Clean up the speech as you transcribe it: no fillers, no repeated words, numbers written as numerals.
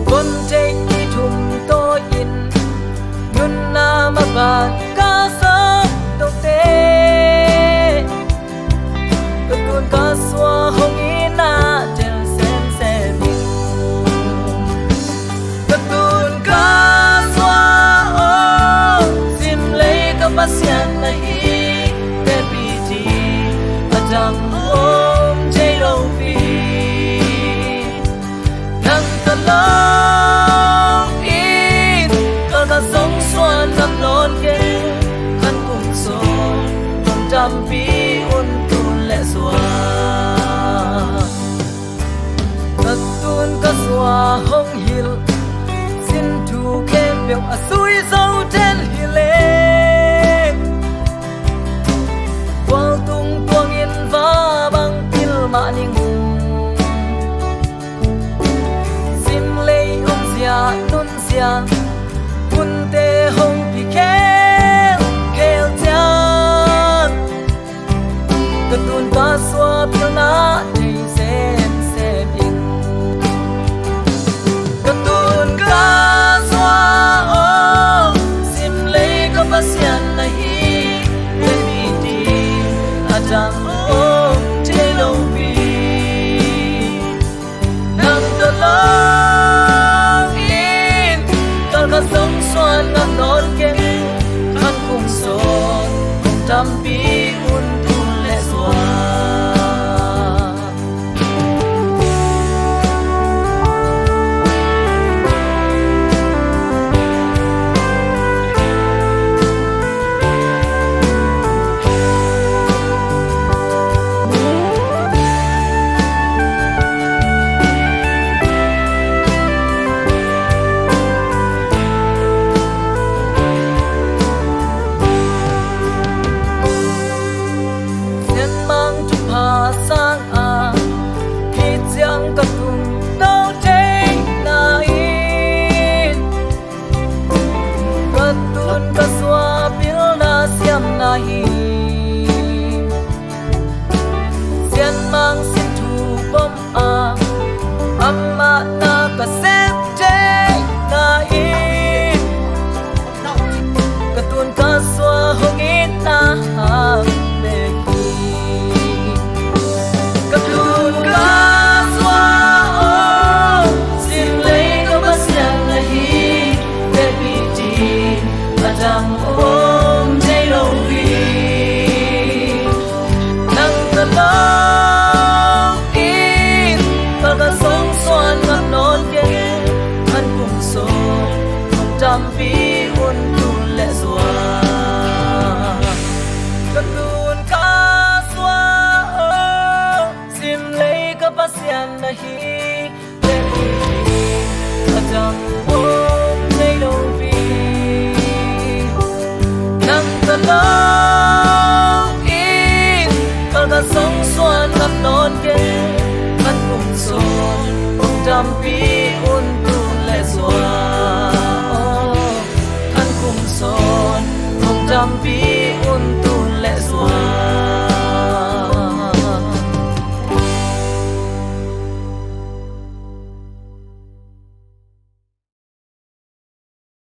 con chạy đi thùng tôi in nhún na mà bà ca sớm đâu tê cứ tuôn ca xua hồng ý na trên xe mình cứ tuôn ca xua ô sim lấy các bác xiên này để bị đi ở trong ôm chạy đâu vì nắng thật lòng in con đã sống xuân nằm non kê khăn cùng xôn còn trăm bí ôn tuôn lệ xóa thật tuôn cả xóa hông hiểu xin thu khen việc ở suối dâu trên hi lệ quang tung quang yên và bằng til mạ ninh sim lei om zia nun zia kun te hong pi khel khel chan cơ tuôn ca xóa phiêu na đầy xem in cơ tuôn ca xóa ô sim lấy có bác xiên này để đi đi à chẳng ôm chế lâu vì nắng tơ lòng in con có sống xuân ngắm non kê khăn cùng xôn cùng trăm bí ôn tuôn lệ xóa sang à khi chẳng có cùng đâu thế na in có tuôn có xóa bill na xiêm na hi xiên mang xin thu bom à amma na có xếp thế na in có tuôn có xóa hông ít na để ca xóa ô xin lấy có bác xiên này để bị đi và chẳng ôm chạy lâu vì nắng thật lòng in và cả sống xuân ngắm non kê khăn cùng xôn không trăm bí ôn tuôn lệ xóa cất tuôn ca xóa ô sim lấy các bác xiên này để đi ở trong ôm chạy đâu vì nắng thật lòng in con đã sống xuân ngắm non kê khăn cùng xôn cùng trăm bí ôn tuôn lệ xóa khăn cùng xôn cùng trăm bí